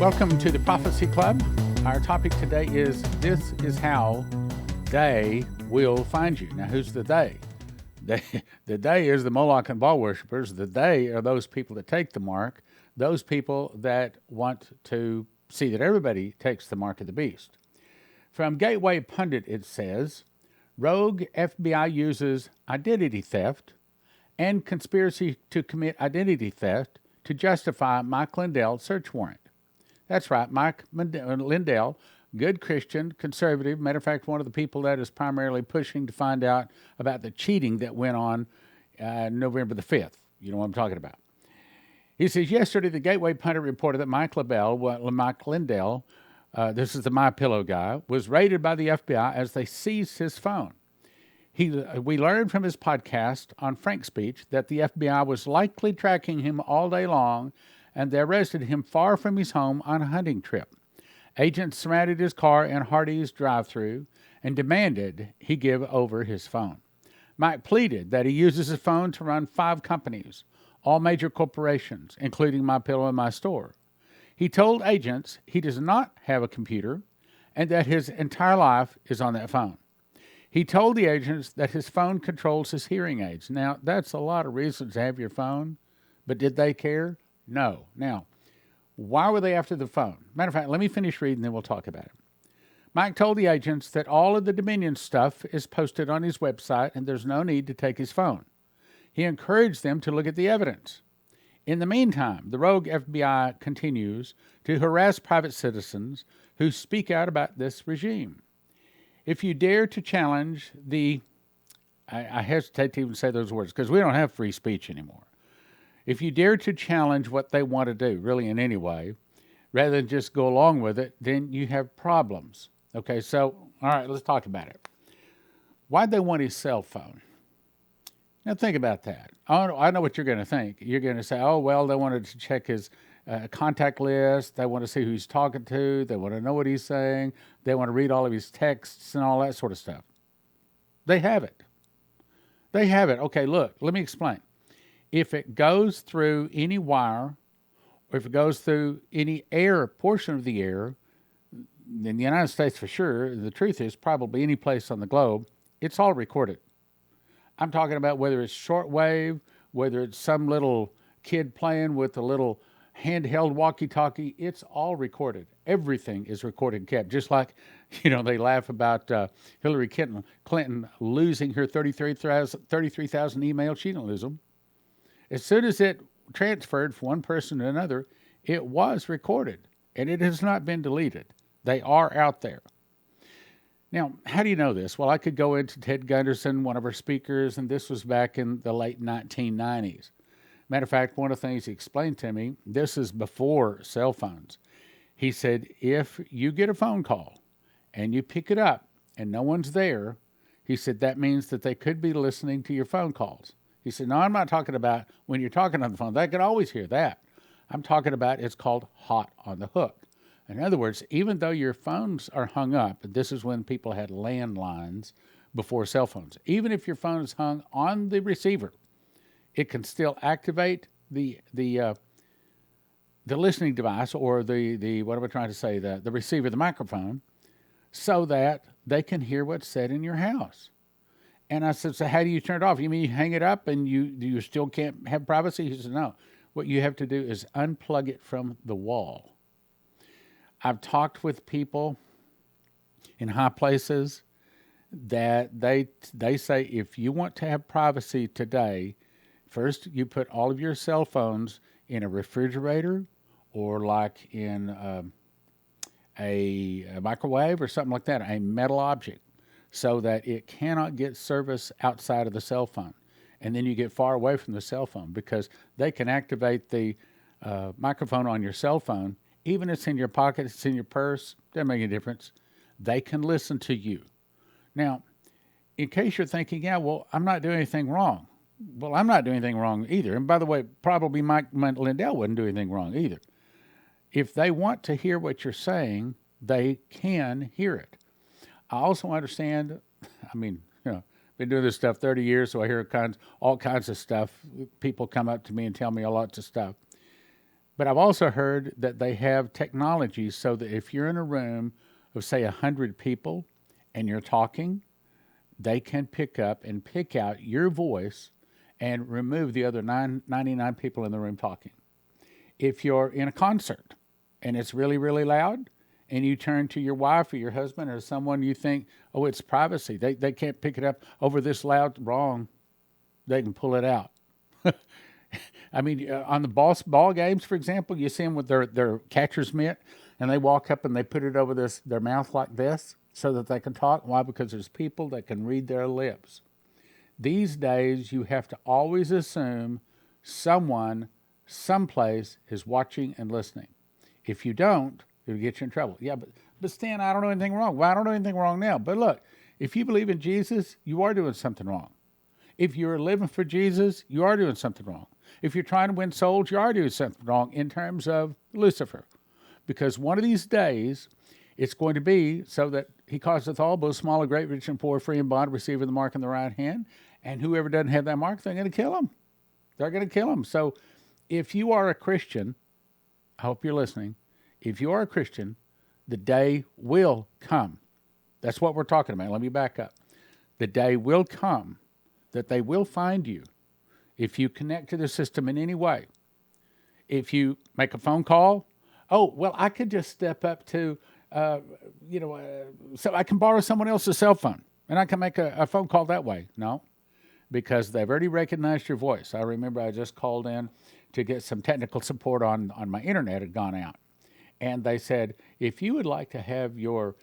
Welcome to the Prophecy Club. Our topic today is, this is how they will find you. Now, who's the they? The they is the Moloch and Baal worshipers. The they are those people that take the mark, those people that want to see that everybody takes the mark of the beast. From Gateway Pundit, it says, rogue FBI uses identity theft and conspiracy to commit identity theft to justify Mike Lindell search warrant. That's right, Mike Lindell, good Christian, conservative. Matter of fact, one of the people that is primarily pushing to find out about the cheating that went on November the 5th. You know what I'm talking about. He says, yesterday the Gateway Pundit reported that Mike Lindell, this is the MyPillow guy, was raided by the FBI as they seized his phone. We learned from his podcast on Frank Speech that the FBI was likely tracking him all day long, and they arrested him far from his home on a hunting trip. Agents surrounded his car in Hardee's drive-thru and demanded he give over his phone. Mike pleaded that he uses his phone to run 5 companies, all major corporations, including MyPillow and My Store. He told agents he does not have a computer and that his entire life is on that phone. He told the agents that his phone controls his hearing aids. Now, that's a lot of reasons to have your phone, but did they care? No. Now, why were they after the phone? Matter of fact, let me finish reading, then we'll talk about it. Mike told the agents that all of the Dominion stuff is posted on his website and there's no need to take his phone. He encouraged them to look at the evidence. In the meantime, the rogue FBI continues to harass private citizens who speak out about this regime. If you dare to challenge I hesitate to even say those words because we don't have free speech anymore. If you dare to challenge what they want to do, really in any way, rather than just go along with it, then you have problems. Okay, so, all right, let's talk about it. Why'd they want his cell phone? Now, think about that. I know what you're going to think. You're going to say, oh, well, they wanted to check his contact list. They want to see who he's talking to. They want to know what he's saying. They want to read all of his texts and all that sort of stuff. They have it. They have it. Okay, look, let me explain. If it goes through any wire, or if it goes through any air, portion of the air, in the United States for sure, the truth is probably any place on the globe, it's all recorded. I'm talking about whether it's shortwave, whether it's some little kid playing with a little handheld walkie-talkie, it's all recorded. Everything is recorded and kept. Just like, they laugh about Hillary Clinton losing her 33,000 emails. She didn't lose them. As soon as it transferred from one person to another, it was recorded, and it has not been deleted. They are out there. Now, how do you know this? Well, I could go into Ted Gunderson, one of our speakers, and this was back in the late 1990s. Matter of fact, one of the things he explained to me, this is before cell phones. He said, if you get a phone call and you pick it up and no one's there, he said that means that they could be listening to your phone calls. He said, no, I'm not talking about when you're talking on the phone. They can always hear that. I'm talking about it's called hot on the hook. In other words, even though your phones are hung up, and this is when people had landlines before cell phones, even if your phone is hung on the receiver, it can still activate the listening device or the what am I trying to say, the receiver, the microphone, so that they can hear what's said in your house. And I said, so how do you turn it off? You mean you hang it up and you still can't have privacy? He said, no. What you have to do is unplug it from the wall. I've talked with people in high places that they say if you want to have privacy today, first you put all of your cell phones in a refrigerator or like in a microwave or something like that, a metal object, so that it cannot get service outside of the cell phone. And then you get far away from the cell phone because they can activate the microphone on your cell phone. Even if it's in your pocket, it's in your purse, doesn't make any difference. They can listen to you. Now, in case you're thinking, yeah, well, I'm not doing anything wrong. Well, I'm not doing anything wrong either. And by the way, probably Mike Lindell wouldn't do anything wrong either. If they want to hear what you're saying, they can hear it. I also understand, been doing this stuff 30 years, so I hear all kinds of stuff. People come up to me and tell me lots of stuff. But I've also heard that they have technology so that if you're in a room of, say, 100 people and you're talking, they can pick up and pick out your voice and remove the other 99 people in the room talking. If you're in a concert and it's really, really loud, and you turn to your wife or your husband or someone you think, oh, it's privacy, they can't pick it up over this loud, wrong, they can pull it out. I mean, on the ball games, for example, you see them with their catcher's mitt, and they walk up and they put it over their mouth like this so that they can talk. Why? Because there's people that can read their lips. These days, you have to always assume someone, someplace is watching and listening. If you don't, it'll get you in trouble. Yeah, but Stan, I don't know anything wrong. Well, I don't know anything wrong now. But look, if you believe in Jesus, you are doing something wrong. If you're living for Jesus, you are doing something wrong. If you're trying to win souls, you are doing something wrong in terms of Lucifer. Because one of these days, it's going to be so that he causeth all, both small and great, rich and poor, free and bond, receiving the mark in the right hand. And whoever doesn't have that mark, they're going to kill him. They're going to kill him. So if you are a Christian, I hope you're listening. If you are a Christian, the day will come. That's what we're talking about. Let me back up. The day will come that they will find you if you connect to the system in any way. If you make a phone call, oh, well, I could just step up to, so I can borrow someone else's cell phone and I can make a phone call that way. No, because they've already recognized your voice. I remember I just called in to get some technical support on my internet had gone out. And they said, if you would like to have your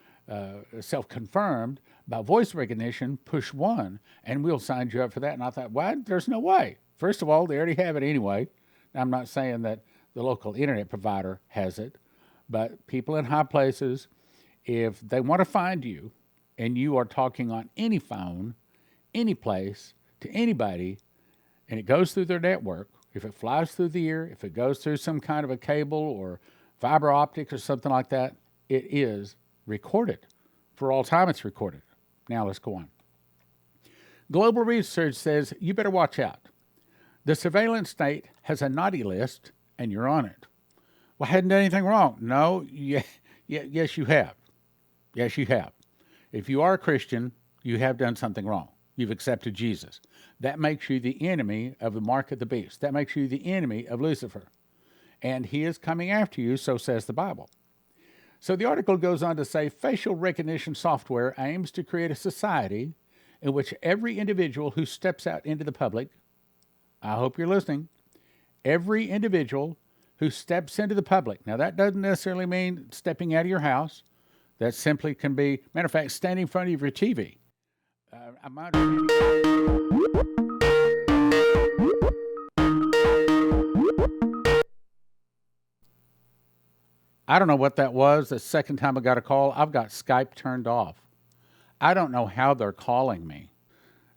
self-confirmed by voice recognition, push 1, and we'll sign you up for that. And I thought, what? There's no way. First of all, they already have it anyway. I'm not saying that the local internet provider has it, but people in high places, if they want to find you and you are talking on any phone, any place, to anybody, and it goes through their network, if it flies through the ear, if it goes through some kind of a cable or fiber optic or something like that, it is recorded. For all time, it's recorded. Now let's go on. Global research says you better watch out. The surveillance state has a naughty list, and you're on it. Well, I hadn't done anything wrong. No, yes, you have. Yes, you have. If you are a Christian, you have done something wrong. You've accepted Jesus. That makes you the enemy of the mark of the beast. That makes you the enemy of Lucifer. And he is coming after you, so says the Bible. So the article goes on to say, facial recognition software aims to create a society in which every individual who steps out into the public, I hope you're listening, every individual who steps into the public. Now, that doesn't necessarily mean stepping out of your house. That simply can be, matter of fact, standing in front of your TV. I don't know what that was. The second time I got a call, I've got Skype turned off. I don't know how they're calling me.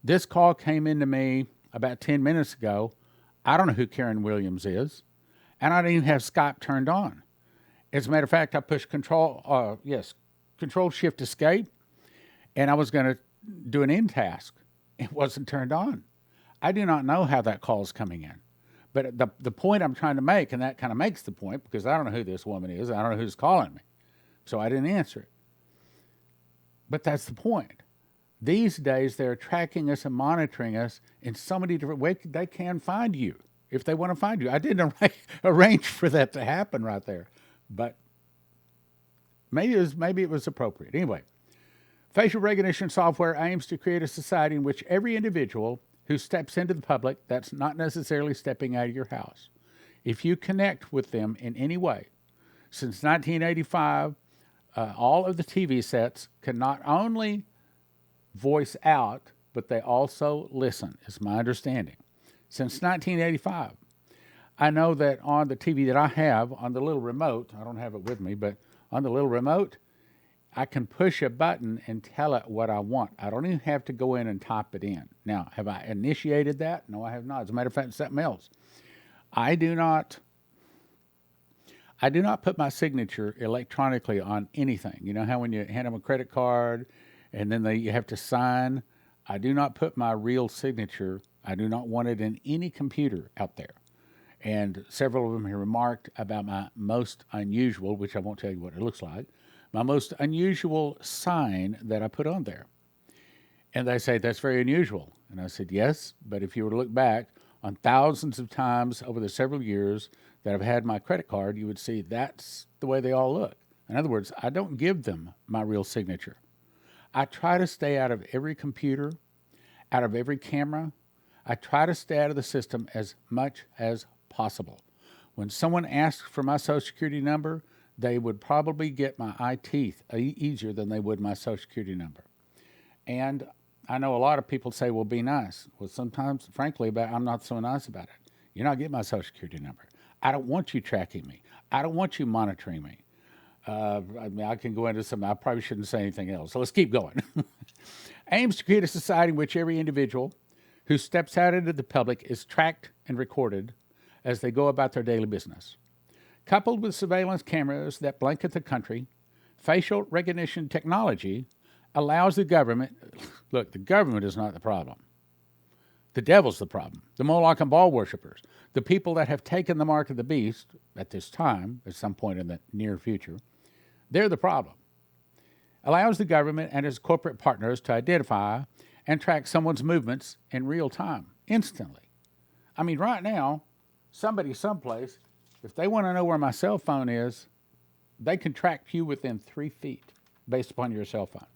This call came into me about 10 minutes ago. I don't know who Karen Williams is, and I didn't even have Skype turned on. As a matter of fact, I pushed Control Shift Escape, and I was going to do an end task. It wasn't turned on. I do not know how that call is coming in. But the point I'm trying to make, and that kind of makes the point, because I don't know who this woman is. I don't know who's calling me. So I didn't answer it. But that's the point. These days, they're tracking us and monitoring us in so many different ways. They can find you if they want to find you. I didn't arrange for that to happen right there. But maybe it was appropriate. Anyway, facial recognition software aims to create a society in which every individual who steps into the public, that's not necessarily stepping out of your house. If you connect with them in any way, since 1985, all of the TV sets can not only voice out, but they also listen, is my understanding. Since 1985. I know that on the TV that I have, on the little remote, I don't have it with me, but on the little remote, I can push a button and tell it what I want. I don't even have to go in and type it in. Now, have I initiated that? No, I have not. As a matter of fact, it's something else. I do not put my signature electronically on anything. You know how when you hand them a credit card and then you have to sign? I do not put my real signature. I do not want it in any computer out there. And several of them have remarked about my most unusual, which I won't tell you what it looks like, my most unusual sign that I put on there. And they say, that's very unusual. And I said, yes, but if you were to look back on thousands of times over the several years that I've had my credit card, you would see that's the way they all look. In other words, I don't give them my real signature. I try to stay out of every computer, out of every camera. I try to stay out of the system as much as possible. When someone asks for my Social Security number, they would probably get my eye teeth easier than they would my Social Security number. And I know a lot of people say, well, be nice. Well, sometimes, frankly, I'm not so nice about it. You're not getting my Social Security number. I don't want you tracking me. I don't want you monitoring me. I can go into some, I probably shouldn't say anything else. So let's keep going. Aims to create a society in which every individual who steps out into the public is tracked and recorded as they go about their daily business. Coupled with surveillance cameras that blanket the country, facial recognition technology allows the government, look, the government is not the problem. The devil's the problem. The Moloch and Baal worshippers, the people that have taken the mark of the beast at this time, at some point in the near future, they're the problem. Allows the government and its corporate partners to identify and track someone's movements in real time, instantly. I mean, right now, somebody someplace, if they want to know where my cell phone is, they can track you within 3 feet based upon your cell phone.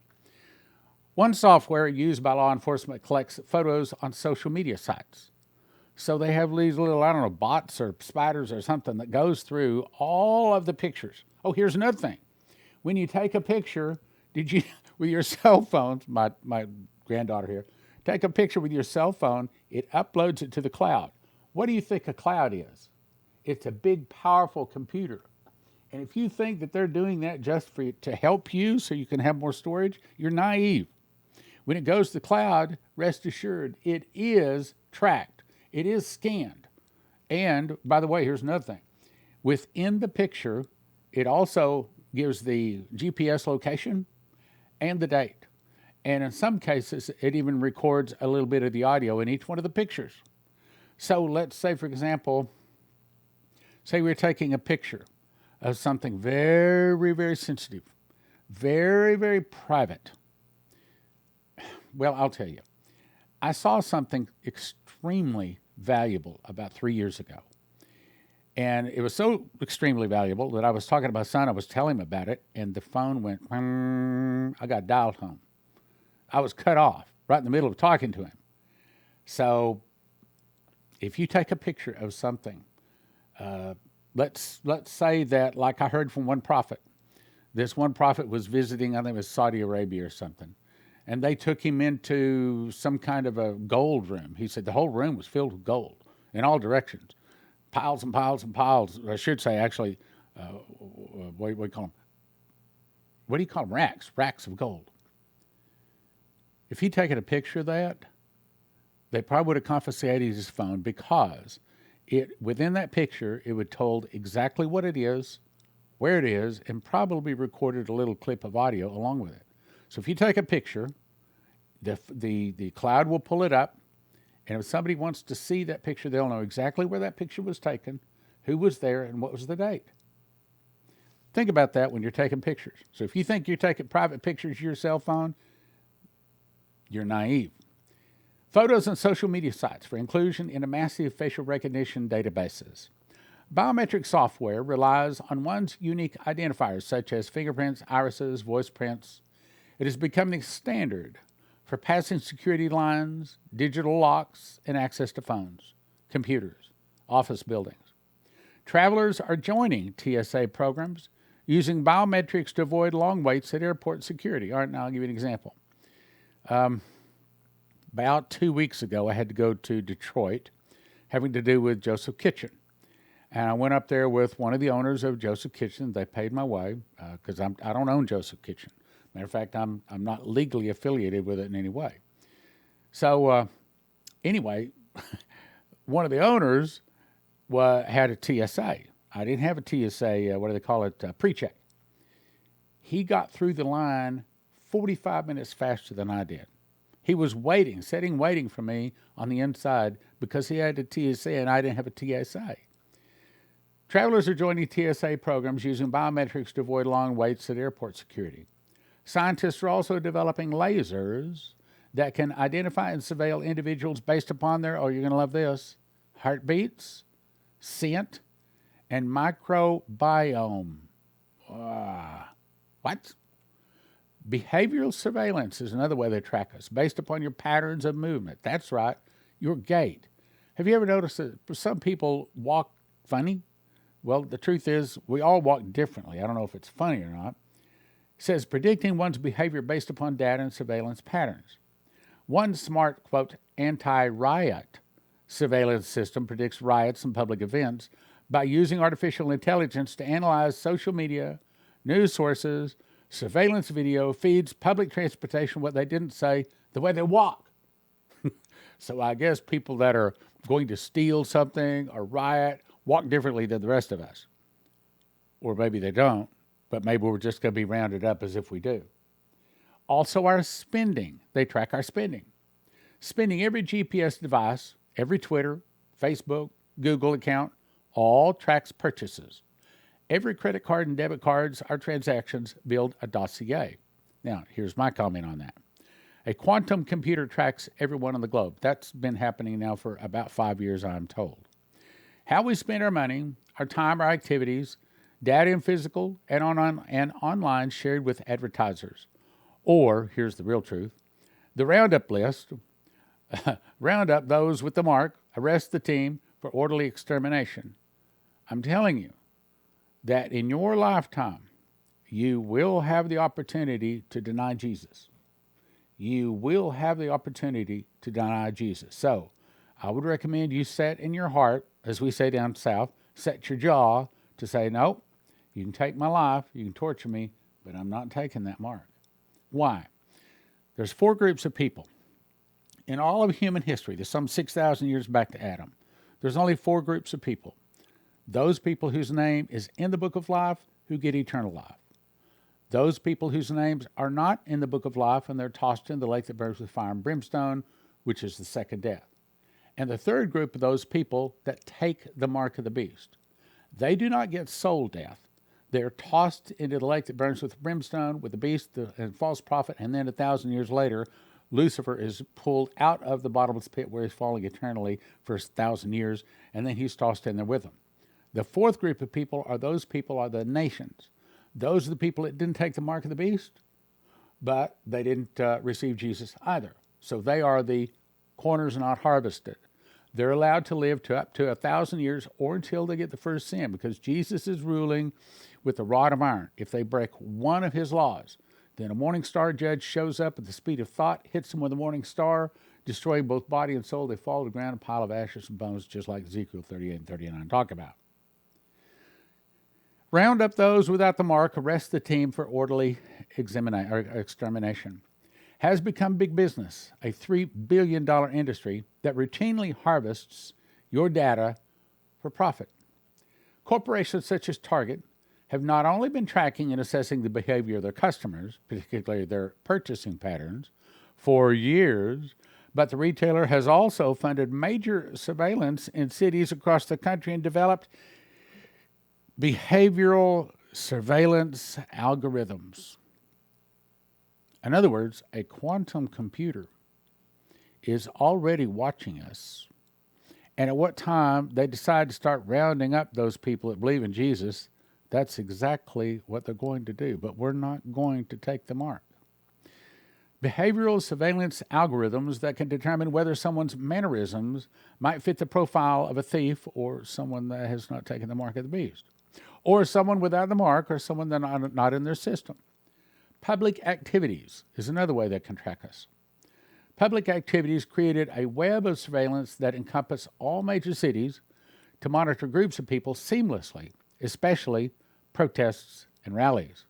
One software used by law enforcement collects photos on social media sites. So they have these little, I don't know, bots or spiders or something that goes through all of the pictures. Oh, here's another thing. When you take a picture, with your cell phone, my granddaughter here, take a picture with your cell phone, it uploads it to the cloud. What do you think a cloud is? It's a big, powerful computer. And if you think that they're doing that just to help you so you can have more storage, you're naive. When it goes to the cloud, rest assured, it is tracked. It is scanned. And, by the way, here's another thing. Within the picture, it also gives the GPS location and the date. And in some cases, it even records a little bit of the audio in each one of the pictures. So let's say, for example, say we're taking a picture of something very, very sensitive, very, very private. Well, I'll tell you. I saw something extremely valuable about 3 years ago. And it was so extremely valuable that I was talking to my son. I was telling him about it, and the phone went, I got dialed home. I was cut off right in the middle of talking to him. So if you take a picture of something, let's say that, like I heard from one prophet, this one prophet was visiting, I think it was Saudi Arabia or something, and they took him into some kind of a gold room. He said the whole room was filled with gold in all directions. Piles and piles and piles. I should say, actually, what do you call them? What do you call them? Racks of gold. If he'd taken a picture of that, they probably would have confiscated his phone because within that picture, it would told exactly what it is, where it is, and probably recorded a little clip of audio along with it. So if you take a picture, the cloud will pull it up, and if somebody wants to see that picture, they'll know exactly where that picture was taken, who was there, and what was the date. Think about that when you're taking pictures. So if you think you're taking private pictures of your cell phone, you're naive. Photos on social media sites for inclusion in a massive facial recognition databases. Biometric software relies on one's unique identifiers such as fingerprints, irises, voice prints. It is becoming standard for passing security lines, digital locks, and access to phones, computers, office buildings. Travelers are joining TSA programs using biometrics to avoid long waits at airport security. All right, now I'll give you an example. About 2 weeks ago, I had to go to Detroit, having to do with Joseph Kitchen. And I went up there with one of the owners of Joseph Kitchen. They paid my way because I don't own Joseph Kitchen. Matter of fact, I'm not legally affiliated with it in any way. So anyway, one of the owners had a TSA. I didn't have a TSA, what do they call it, pre-check. He got through the line 45 minutes faster than I did. He was waiting for me on the inside because he had a TSA and I didn't have a TSA. Travelers are joining TSA programs using biometrics to avoid long waits at airport security. Scientists are also developing lasers that can identify and surveil individuals based upon their, oh, you're going to love this, heartbeats, scent, and microbiome. What? Behavioral surveillance is another way they track us, based upon your patterns of movement. That's right, your gait. Have you ever noticed that some people walk funny? Well, the truth is, we all walk differently. I don't know if it's funny or not. It says predicting one's behavior based upon data and surveillance patterns. One smart, quote, anti-riot surveillance system predicts riots and public events by using artificial intelligence to analyze social media, news sources, surveillance video, feeds, public transportation, what they didn't say, the way they walk. So I guess people that are going to steal something or riot walk differently than the rest of us. Or maybe they don't, but maybe we're just going to be rounded up as if we do. Also our spending. They track our spending. Spending every GPS device, every Twitter, Facebook, Google account, all tracks purchases. Every credit card and debit cards, our transactions build a dossier. Now, here's my comment on that. A quantum computer tracks everyone on the globe. That's been happening now for about 5 years, I'm told. How we spend our money, our time, our activities, data in physical and online shared with advertisers. Or, here's the real truth, the roundup list, round up those with the mark, arrest the team for orderly extermination. I'm telling you that in your lifetime, you will have the opportunity to deny Jesus. You will have the opportunity to deny Jesus. So, I would recommend you set in your heart, as we say down south, set your jaw to say, nope, you can take my life, you can torture me, but I'm not taking that mark. Why? There's 4 groups of people. In all of human history, there's some 6,000 years back to Adam, there's only 4 groups of people. Those people whose name is in the book of life who get eternal life. Those people whose names are not in the book of life and they're tossed in the lake that burns with fire and brimstone, which is the second death. And the third group of those people that take the mark of the beast. They do not get soul death. They're tossed into the lake that burns with brimstone, with the beast and false prophet, and then 1,000 years later, Lucifer is pulled out of the bottomless pit where he's falling eternally for 1,000 years, and then he's tossed in there with them. The fourth group of people are the nations. Those are the people that didn't take the mark of the beast, but they didn't receive Jesus either. So they are the corners not harvested. They're allowed to live to up to 1,000 years or until they get the first sin, because Jesus is ruling with the rod of iron. If they break one of his laws, then a morning star judge shows up at the speed of thought, hits them with a morning star, destroying both body and soul. They fall to the ground, a pile of ashes and bones, just like Ezekiel 38 and 39 talk about. Round up those without the mark, arrest the team for orderly extermination. Has become big business, a $3 billion industry that routinely harvests your data for profit. Corporations such as Target have not only been tracking and assessing the behavior of their customers, particularly their purchasing patterns, for years, but the retailer has also funded major surveillance in cities across the country and developed behavioral surveillance algorithms. In other words, a quantum computer is already watching us. And at what time they decide to start rounding up those people that believe in Jesus, that's exactly what they're going to do. But we're not going to take the mark. Behavioral surveillance algorithms that can determine whether someone's mannerisms might fit the profile of a thief or someone that has not taken the mark of the beast, or someone without the mark, or someone that's not in their system. Public activities is another way that can track us. Public activities created a web of surveillance that encompass all major cities to monitor groups of people seamlessly, especially protests and rallies.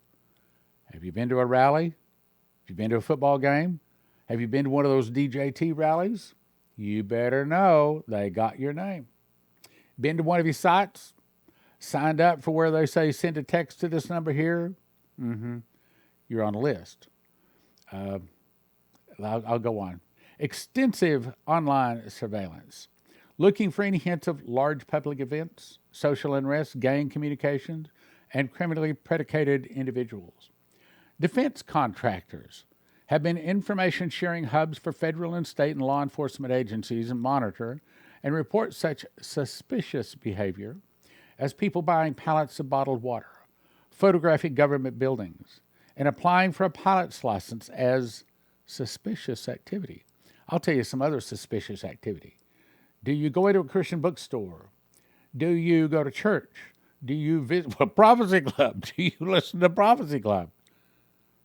Have you been to a rally? Have you been to a football game? Have you been to one of those DJT rallies? You better know they got your name. Been to one of your sites? Signed up for where they say send a text to this number here? You're on a list. I'll go on. Extensive online surveillance. Looking for any hints of large public events, social unrest, gang communications, and criminally predicated individuals. Defense contractors have been information sharing hubs for federal and state and law enforcement agencies and monitor and report such suspicious behavior as people buying pallets of bottled water, photographing government buildings, and applying for a pilot's license as suspicious activity. I'll tell you some other suspicious activity. Do you go into a Christian bookstore? Do you go to church? Do you visit a prophecy club? Do you listen to prophecy club?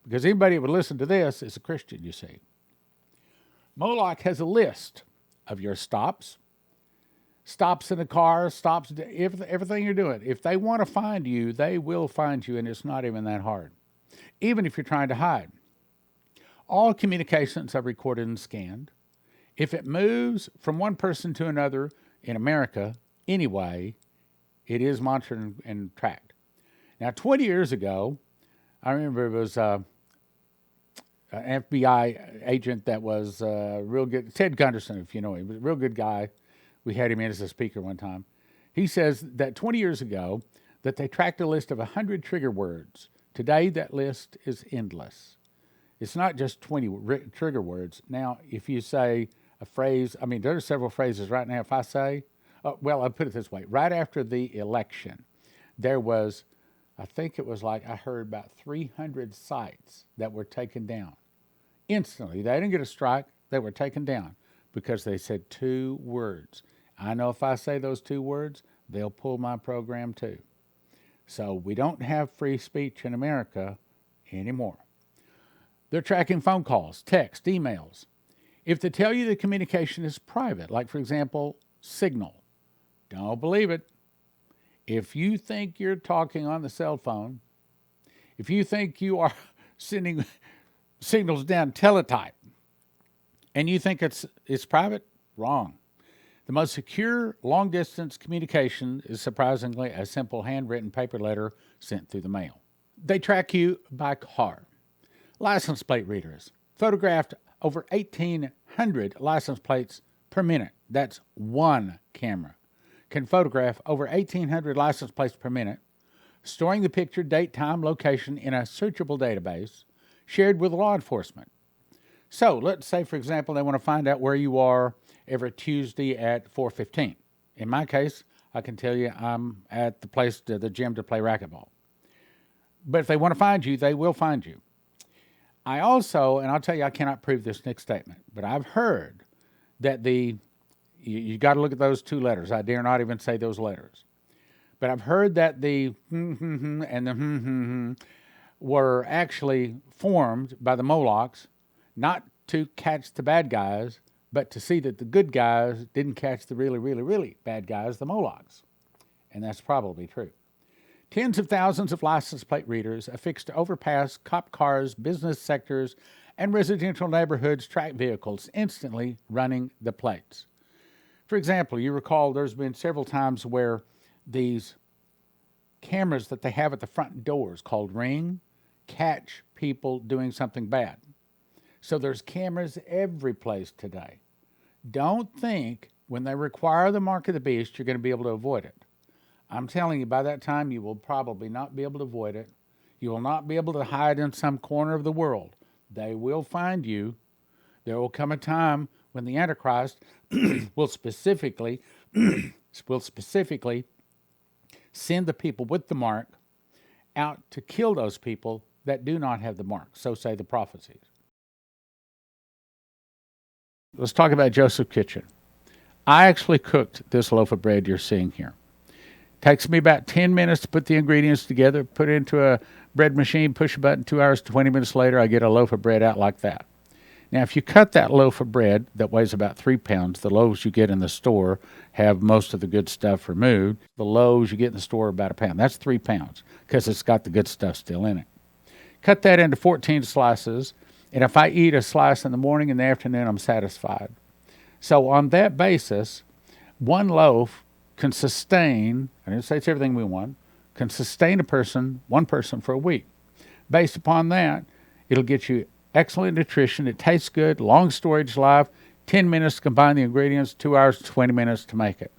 Because anybody that would listen to this is a Christian, you see. Moloch has a list of your stops in the car, everything you're doing. If they want to find you, they will find you, and it's not even that hard, even if you're trying to hide. All communications are recorded and scanned. If it moves from one person to another in America, anyway, it is monitored and tracked. Now, 20 years ago, I remember it was an FBI agent that was real good, Ted Gunderson, if you know him, he was a real good guy. We had him in as a speaker one time. He says that 20 years ago that they tracked a list of 100 trigger words. Today, that list is endless. It's not just 20 trigger words. Now, if you say a phrase, I mean, there are several phrases right now. If I say, I'll put it this way. Right after the election, there was, I think it was like I heard about 300 sites that were taken down. Instantly. They didn't get a strike. They were taken down because they said 2 words. I know if I say those 2 words, they'll pull my program too. So we don't have free speech in America anymore. They're tracking phone calls, text, emails. If they tell you the communication is private, like, for example, Signal, don't believe it. If you think you're talking on the cell phone, if you think you are sending signals down teletype, and you think it's private, wrong. The most secure long-distance communication is surprisingly a simple handwritten paper letter sent through the mail. They track you by car. License plate readers photographed over 1,800 license plates per minute. That's one camera. Can photograph over 1,800 license plates per minute, storing the picture, date, time, location in a searchable database shared with law enforcement. So let's say, for example, they want to find out where you are every Tuesday at 4:15. In my case, I can tell you I'm at the gym to play racquetball. But if they want to find you, they will find you. I also, and I'll tell you, I cannot prove this next statement, but I've heard that you got to look at those 2 letters. I dare not even say those letters. But I've heard that the and the were actually formed by the Molochs, not to catch the bad guys, but to see that the good guys didn't catch the really, really, really bad guys, the Molochs. And that's probably true. Tens of thousands of license plate readers affixed to overpass, cop cars, business sectors, and residential neighborhoods track vehicles, instantly running the plates. For example, you recall there's been several times where these cameras that they have at the front doors called Ring catch people doing something bad. So there's cameras every place today. Don't think when they require the mark of the beast, you're going to be able to avoid it. I'm telling you, by that time, you will probably not be able to avoid it. You will not be able to hide in some corner of the world. They will find you. There will come a time when the Antichrist will specifically send the people with the mark out to kill those people that do not have the mark. So say the prophecies. Let's talk about Joseph's Kitchen. I actually cooked this loaf of bread you're seeing here. Takes me about 10 minutes to put the ingredients together, put it into a bread machine, push a button, 2 hours, 20 minutes later, I get a loaf of bread out like that. Now, if you cut that loaf of bread that weighs about 3 pounds, the loaves you get in the store have most of the good stuff removed. The loaves you get in the store are about a pound. That's 3 pounds because it's got the good stuff still in it. Cut that into 14 slices, and if I eat a slice in the morning and the afternoon, I'm satisfied. So on that basis, one loaf can sustain, I didn't say it's everything we want, can sustain one person for a week. Based upon that, it'll get you excellent nutrition. It tastes good, long storage life, 10 minutes to combine the ingredients, 2 hours, 20 minutes to make it.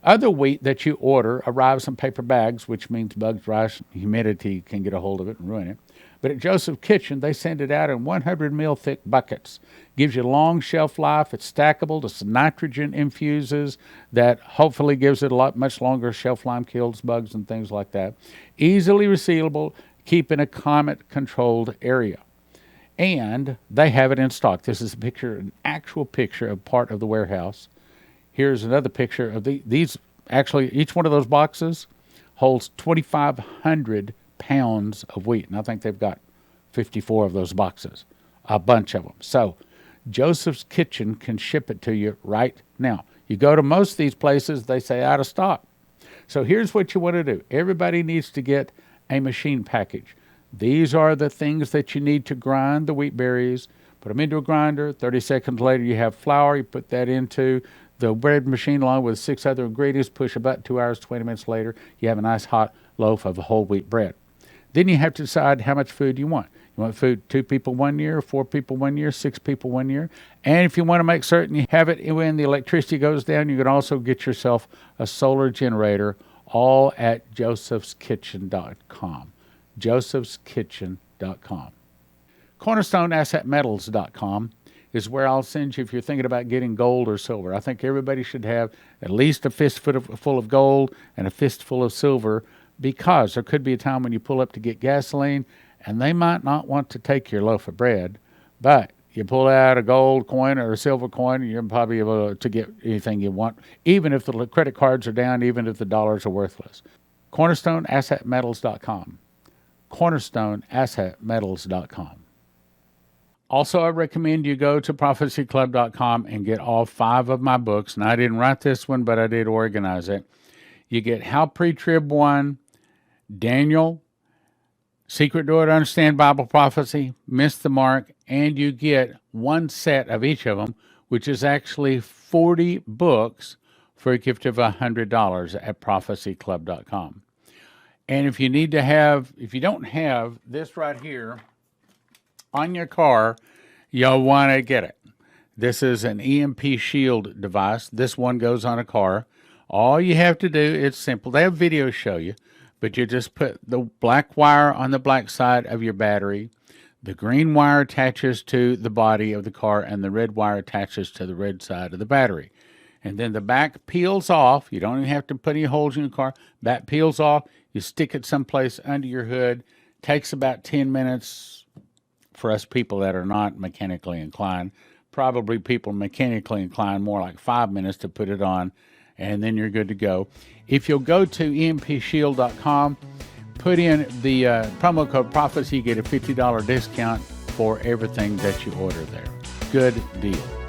Other wheat that you order arrives in paper bags, which means bugs, rice, humidity can get a hold of it and ruin it. But at Joseph's Kitchen, they send it out in 100 mil thick buckets. Gives you long shelf life. It's stackable. It's nitrogen infuses that hopefully gives it much longer shelf life, kills bugs and things like that. Easily resealable, keep in a climate-controlled area. And they have it in stock. This is a picture, an actual picture of part of the warehouse. Here's another picture of these. Actually, each one of those boxes holds 2,500 pounds of wheat. And I think they've got 54 of those boxes, a bunch of them. So Joseph's Kitchen can ship it to you right now. You go to most of these places, they say out of stock. So here's what you want to do. Everybody needs to get a machine package. These are the things that you need to grind the wheat berries. Put them into a grinder. 30 seconds later, you have flour. You put that into the bread machine along with 6 other ingredients. Push about 2 hours, 20 minutes later, you have a nice hot loaf of whole wheat bread. Then you have to decide how much food you want. You want food 2 people 1 year, 4 people 1 year, 6 people 1 year. And if you want to make certain you have it when the electricity goes down, you can also get yourself a solar generator, all at josephskitchen.com. josephskitchen.com. CornerstoneAssetMetals.com is where I'll send you if you're thinking about getting gold or silver. I think everybody should have at least a fistful of gold and a fistful of silver, because there could be a time when you pull up to get gasoline and they might not want to take your loaf of bread, but you pull out a gold coin or a silver coin, and you're probably able to get anything you want, even if the credit cards are down, even if the dollars are worthless. CornerstoneAssetMetals.com. CornerstoneAssetMetals.com. Also, I recommend you go to prophecyclub.com and get all 5 of my books. Now, I didn't write this one, but I did organize it. You get How Pre-Trib 1, Daniel, Secret Door to Understand Bible Prophecy, Miss the Mark, and you get 1 set of each of them, which is actually 40 books for a gift of $100 at prophecyclub.com. And if you don't have this right here on your car, you'll want to get it. This is an EMP Shield device. This one goes on a car. All you have to do, it's simple. They have videos show you, but you just put the black wire on the black side of your battery. The green wire attaches to the body of the car, and the red wire attaches to the red side of the battery. And then the back peels off. You don't even have to put any holes in your car. Back peels off. You stick it someplace under your hood. Takes about 10 minutes for us people that are not mechanically inclined. Probably people mechanically inclined more like 5 minutes to put it on, and then you're good to go. If you'll go to empshield.com, put in the promo code prophecy, you get a $50 discount for everything that you order there. Good deal.